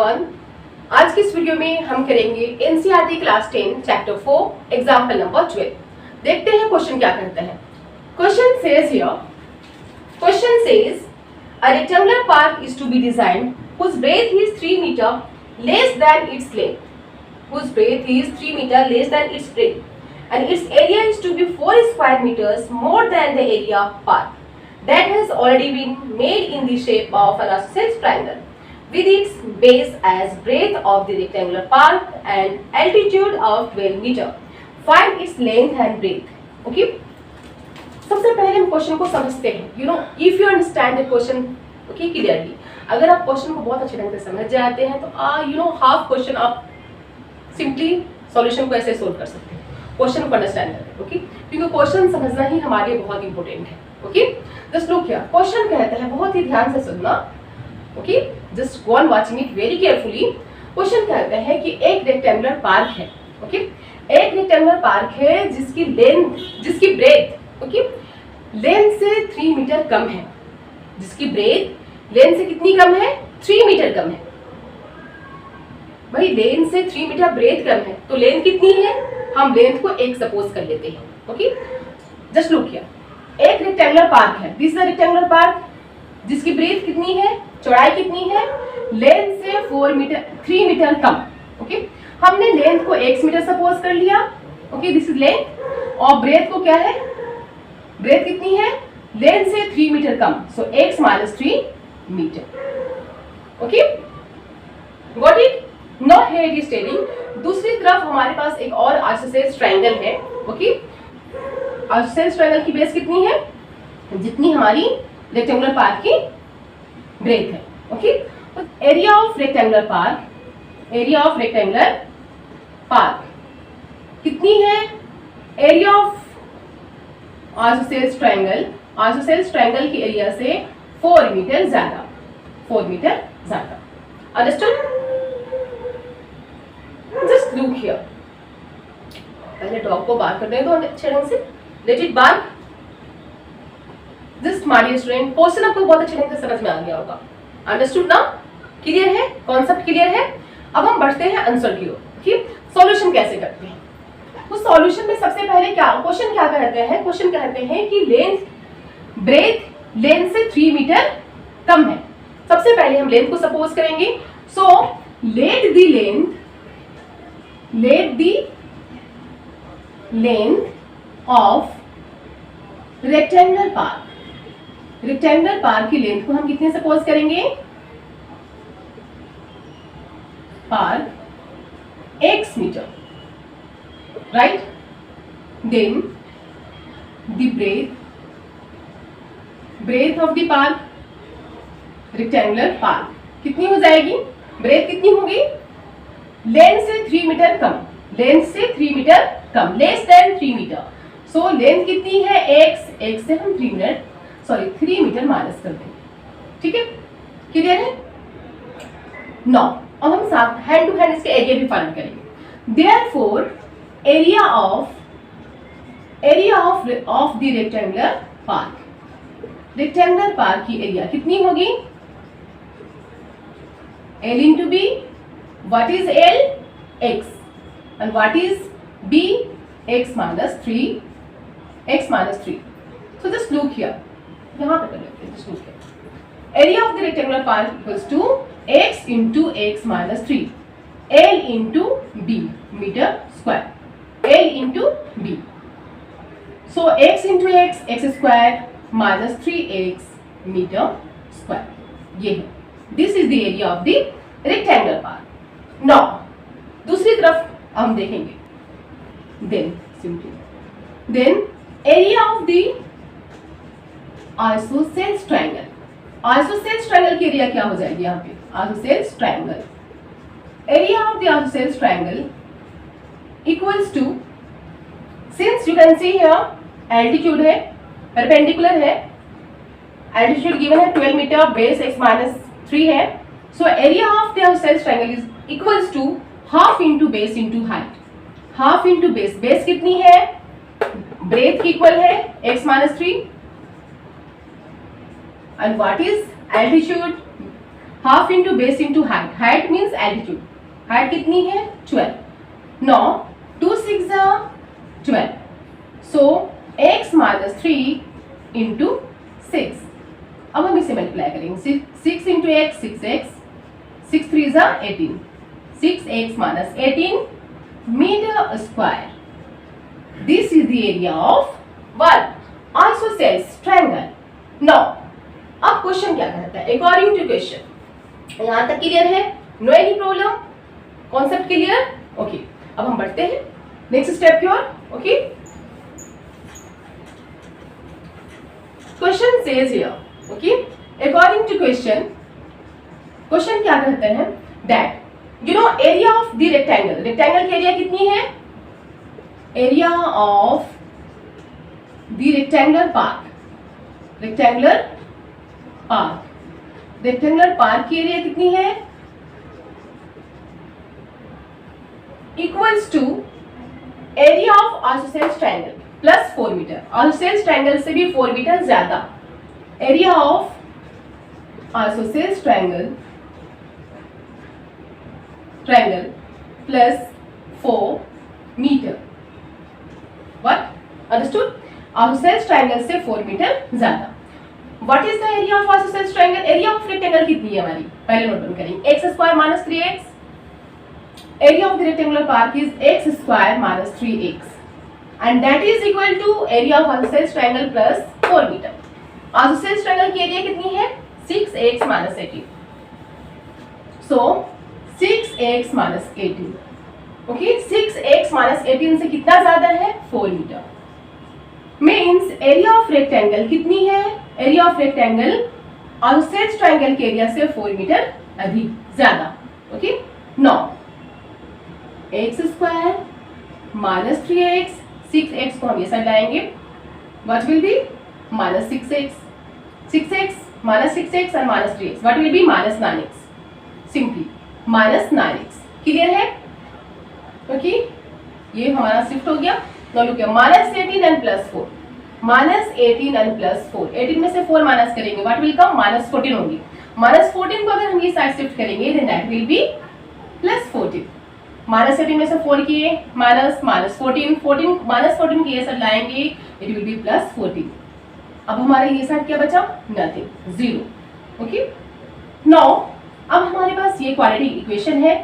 Everyone, आज की इस वीडियो में हम करेंगे NCERT class 10 chapter 4 example number 12। देखते हैं क्वेश्चन क्या कहता है। Question says a rectangular park is to be designed whose breadth is 3 meter less than its length, and its area is to be 4 square meters more than the area park that has already been made in the shape of an isosceles triangle with its base as breadth of the rectangular park and altitude of 12 meter. Find its length and breadth. Okay. सबसे पहले हम question को समझते हैं। If you understand the question clearly, अगर आप question को बहुत अच्छे ढंग से समझ जाते हैं तो हाफ क्वेश्चन आप सिंपली सॉल्यूशन को ऐसे सोल्व कर सकते हैं, क्वेश्चन को अंडरस्टैंड करके। ओके, क्योंकि क्वेश्चन समझना ही हमारे लिए बहुत इंपॉर्टेंट है। Okay, just look here, question कहता है, बहुत ही ध्यान से सुनना। Okay, just go on watching it very carefully. Question कहता है कि एक रेक्टेंगुलर पार्क है। ओके, एक रेक्टेंगुलर पार्क है जिसकी ब्रेथ लेंथ से 3 मीटर कम है, जिसकी ब्रेथ लेंथ से कितनी कम है? 3 मीटर कम है। भाई लेंथ से 3 मीटर ब्रेथ कम है तो लेंथ कितनी है? हम लेंथ को 1 सपोज कर लेते हैं। ओके, जस्ट लुक हियर, एक रेक्टेंगुलर पार्क है, this is a rectangular park जिसकी ब्रेथ कितनी है, चौड़ाई कितनी है? लेंथ से 3 मीटर कम। ओके, हमने लेंथ को 1 मीटर सपोज कर लिया। ओके, दिस इज लेंथ, और ब्रेथ को क्या है? ब्रेथ कितनी है? लेंथ से 3 मीटर कम, so x minus 3 metre. Okay, got it? Now here it is telling, दूसरी तरफ हमारे पास एक और आइसोसेलेस ट्रायंगल है। ओके, आइसोसेलेस ट्रायंगल की बेस कितनी है? जितनी हमारी रेक्टेंगुलर पार्क की ब्रेथ है। Okay, area of rectangular park कितनी है? एरिया ऑफ आइसोसेलेस ट्रायंगल की एरिया से 4 मीटर ज्यादा। अंडरस्टूड? जस्ट लुक हियर, पहले डॉग को बार करने दो अच्छे ढंग से, let it bark. Just my dear student, question आपको बहुत अच्छे ढंग से समझ में आ गया होगा। अंडरस्टूड ना? क्लियर है? कॉन्सेप्ट क्लियर है? अब हम बढ़ते हैं आंसर की ओर। ठीक, सॉल्यूशन कैसे करते हैं? तो सॉल्यूशन में सबसे पहले क्वेश्चन क्या कहते हैं? क्वेश्चन कहते हैं कि ब्रेथ लेंथ से 3 मीटर कम है। सबसे पहले हम लेंथ को सपोज करेंगे। So let the length of rectangular park की लेंथ को हम कितने सपोज करेंगे? Park x metre, right? Then the breadth of the park, rectangular park कितनी हो जाएगी? ब्रेथ कितनी होगी? लेंथ से 3 मीटर कम, less than 3 metre. So length कितनी है? x से हम 3 मीटर माइनस कर देंगे। ठीक है, क्लियर है? नो, अब हम साथ हैंड टू हैंड इसके एरिया भी फाइंड करेंगे। Therefore area of the rectangular park की एरिया कितनी होगी? L into B, what is L? X, and what is B? X minus 3. So just look here, यहाँ पे कर लेते हैं। just look here, area of the rectangular park equals to x into x minus 3, L into B meter square, L into B. So x into x square minus 3x meter square. ये है, this is the area of the rectangular park. Now दूसरी तरफ हम देखेंगे। Then area of the isosceles triangle की area क्या हो जाएगी यहाँ पे? Isosceles triangle, area of the isosceles triangle equals to, since you can see here altitude है, perpendicular है, altitude given है 12 मीटर, base x minus 3 है, so area of the isosceles triangle is equals to half into base into height, half into base कितनी है? breadth की equal है x minus 3, and what is altitude? Half into base into height, height means altitude, height कितनी है 12. Now 2 6 are 12, so x minus 3 into 6. अब हम इसे multiply करेंगे, 6 into x 6x, 6 3 are 18, 6x minus 18 meter square. This is the area of one isosceles triangle. Now अब question क्या कहता है, अकॉर्डिंग टू क्वेश्चन यहाँ तक क्लियर है, no any problem, concept clear, okay. अब हम बढ़ते हैं नेक्स्ट स्टेप की ओर. Okay, question says here, okay, according to question, question क्या कहते हैं that you know area of the rectangle, rectangle की एरिया कितनी है, area of the rectangular park, rectangular park, rectangular park की एरिया कितनी है, equals to area of isosceles triangle plus 4 metre. Isosceles triangle से भी 4 मीटर ज्यादा. Area of isosceles triangle plus 4 metre. What understood? Isosceles triangle से 4 metre ज्यादा. What is the area of isosceles triangle? Area of rectangle कितनी है हमारी, पहले note down करेंगे, x square minus 3x. Area of the rectangular park is x square minus 3x, and that is equal to area of isosceles triangle plus 4 meter. Isosceles triangle की area कितनी है, 6x minus 18. So 6x minus 18. Okay, 6x minus 18 से कितना ज्यादा है, 4 metre. Means area of rectangle कितनी है, area of rectangle isosceles triangle के एरिया से 4 मीटर अधिक ज्यादा. Okay, now x square minus 3x, 6x को हम ये साइड लाएंगे, what will be minus 6x, 6x minus 6x और minus 3x, what will be minus 9x, simply minus 9x. Clear है? ओके, ये हमारा शिफ्ट हो गया. तो look minus 18 and plus 4, minus 18 and plus 4, 18 में से 4 माइनस करेंगे, व्हाट विल कम माइनस 14 होगी. माइनस 14 को अगर हम ये साइड शिफ्ट करेंगे then that will be plus 14. Minus 18 में से 4 किए माइनस, माइनस 14, 14 माइनस 14 की ये साइड लाएंगे, इट विल बी प्लस 14. अब हमारे ये साइड क्या बचा, नथिंग, 0. ओके, नाउ अब हमारे पास ये क्वाड्रेटिक इक्वेशन है,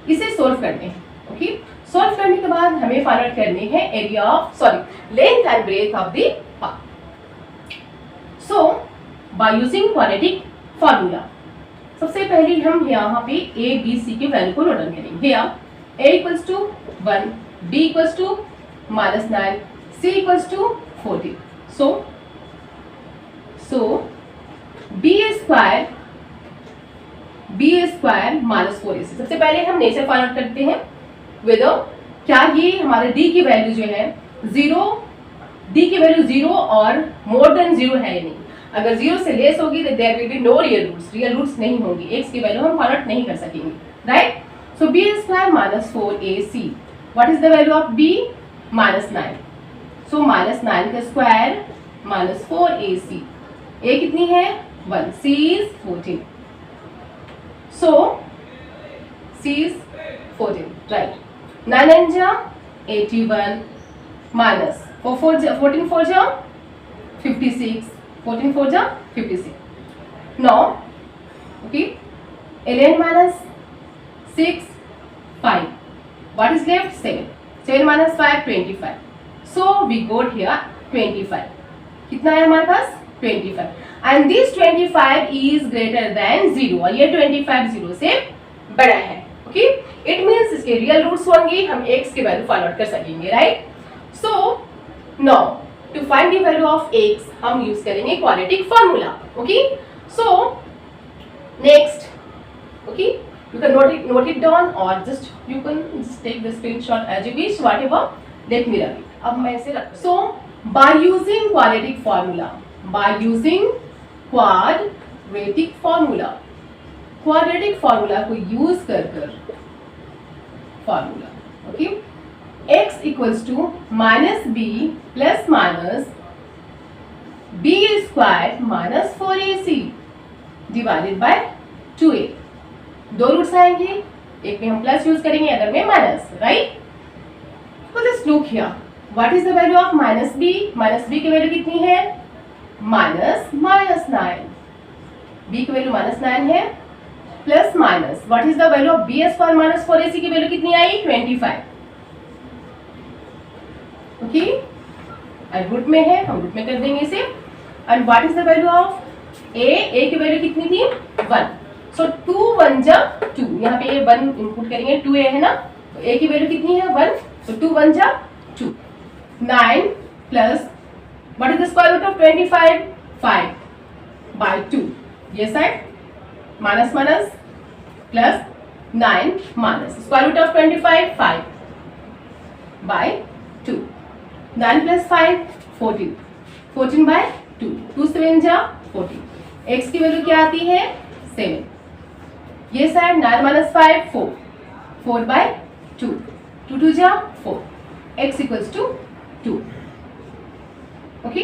इसे सोल्व करते हैं. ओके, सोल्व करने के बाद हमें फाइंड आउट करने हैं area of length and breadth of the park. So by using quadratic formula, सबसे पहले हम यहाँ पे ए बी सी के वैल्यू को नोट डाउन करेंगे. a equals to 1, b equals to minus 9, c equals to 14. So b square minus 4ac. सबसे पहले हम नेचर फाइंड आउट करते हैं वेदर क्या ये हमारे d की वैल्यू जो है 0, d की वैल्यू 0 और मोर देन 0 है या नहीं. अगर 0 से लेस होगी तो there will be no real roots नहीं होंगी, x की वैल्यू हम फाइंड आउट नहीं कर सकेंगे, right. So b square minus 4ac. What is the value of b? Minus 9. So minus 9 का square minus 4ac. a कितनी है 1. c is 14. So c is 14. Right. 9 and 81 minus 14 4 जा 56. 14 4 जा 56. Now, okay. 11 minus 6, 5. What is left? 7. 7 minus 5, 25. So we got here 25. कितना है हमारे पास? 25. And this 25 is greater than 0. और ये 25 0 से बड़ा है. Okay? It means इसके रियल रूट्स होंगे, हम x की वैल्यू फाइंड आउट कर सकेंगे, right. So now to find the value of x हम यूज करेंगे quadratic formula. Okay? So next, okay. You can note it down or just you can just take the screenshot as you wish, whatever. Let me run it. अब मैं इसे रख. So by using quadratic formula, quadratic formula को use कर formula, okay, x equals to minus b plus minus b square minus 4ac divided by 2a. दो roots आएंगे, एक में हम प्लस यूज करेंगे, अदर में माइनस, राइट? तो just look here, what is the value of minus b? Minus b की value कितनी है? -9. बी की वैल्यू -9 है, plus minus what is the value of b square minus 4ac की value कितनी आई? 25. ओके, और रूट में है, हम रूट में कर देंगे इसे. And what is the value of a की वैल्यू कितनी थी? 1. सो 2 1 जा 2, यहाँ पे 1 इनपुट करेंगे, 2a है ना, तो a की वैल्यू कितनी है? 1. सो 2 1 जा 2. 9 plus what is the square root of 25? 5/2. ये side minus minus plus 9 minus square root of 25 5/2. 9 plus 5 14. 14/2. 2 7 जा 14. x की वैल्यू क्या आती है? 7. ये साइड 9 माइनस 5 4. 4/2. 2 2 जा 4. x equals to 2. Okay,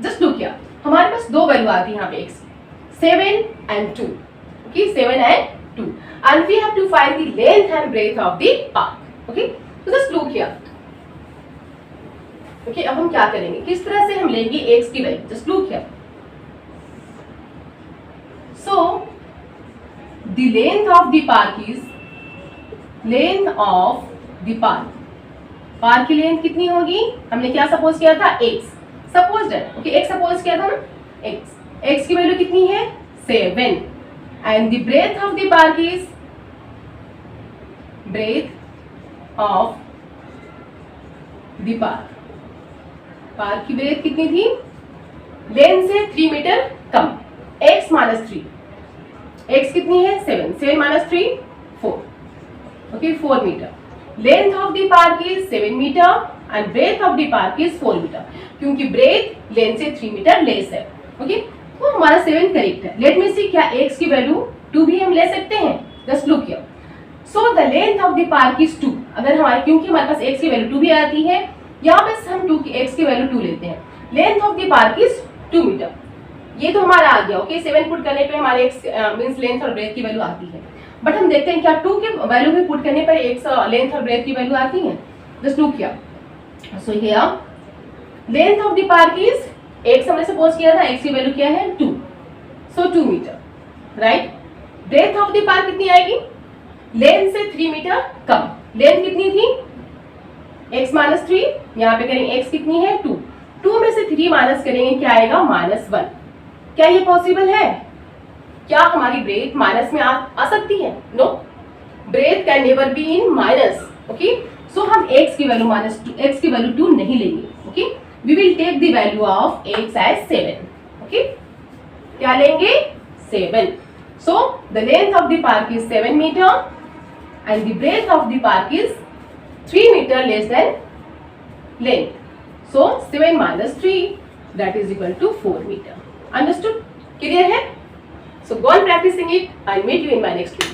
just look here, हमारे पास दो वैल्यू आती है यहाँ पे x, 7 and 2. Okay, 7 and 2, and we have to find the length and breadth of the arc. Okay, so just look here. Okay, अब हम क्या करेंगे, किस तरह से हम लेंगे x की value? Just look here. So the length of the arc is length of the arc. Park की लेंथ कितनी होगी? हमने क्या सपोज किया था? x. Suppose that, okay, x suppose किया था ना, x की वैल्यू कितनी है? 7. And the breadth of the park is, breadth of the park की ब्रेथ कितनी थी? लेंथ से 3 मीटर कम, x माइनस 3. x कितनी है? 7. 7 minus 3 4. Okay, 4 metre. Length of the park is 7 metre and breadth of the park is 4 metre, क्योंकि breadth length से 3 metre less है. ओके, तो हमारा 7 करेक्ट है. लेट मी सी, क्या x की वैल्यू 2 भी हम ले सकते हैं? Just look here. So the length of the park is 2. अगर हमारे, क्योंकि हमारे पास x की वैल्यू 2 भी आती है, यहाँ पे हम x की वैल्यू 2 लेते हैं. Length of the park is 2 metre. ये तो हमारा आ गया. ओके, 7 पुट करने पे हमारे x मींस लेंथ और ब्रेथ की वैल्यू आती है. बट हम देखते हैं क्या 2 की वैल्यू भी पुट करने पर x लेंथ और ब्रेथ की वैल्यू आती है? Just look here. So here length of the park is, x हमने सपोज किया था, x की वैल्यू क्या है? 2. So 2 metre, right? Breadth of the park कितनी आएगी? लेंथ से 3 मीटर कम. लेंथ कितनी थी? x minus 3. यहाँ पे करेंगे x कितनी है? 2. 2 में से 3 माइनस करेंगे, क्या आएगा? -1. क्या ये पॉसिबल है? क्या हमारी ब्रेथ माइनस में आ सकती है? No, breath can never be in minus. Okay, so हम x की वैल्यू x की वैल्यू 2 नहीं लेंगे. Okay, we will take the value of x as 7. Okay, क्या लेंगे? 7. So the length of the park is 7 metre and the breadth of the park is 3 metre less than length. So 7 minus 3 that is equal to 4 meter. Understood? Clear है? So go on practicing it. I'll meet you in my next video.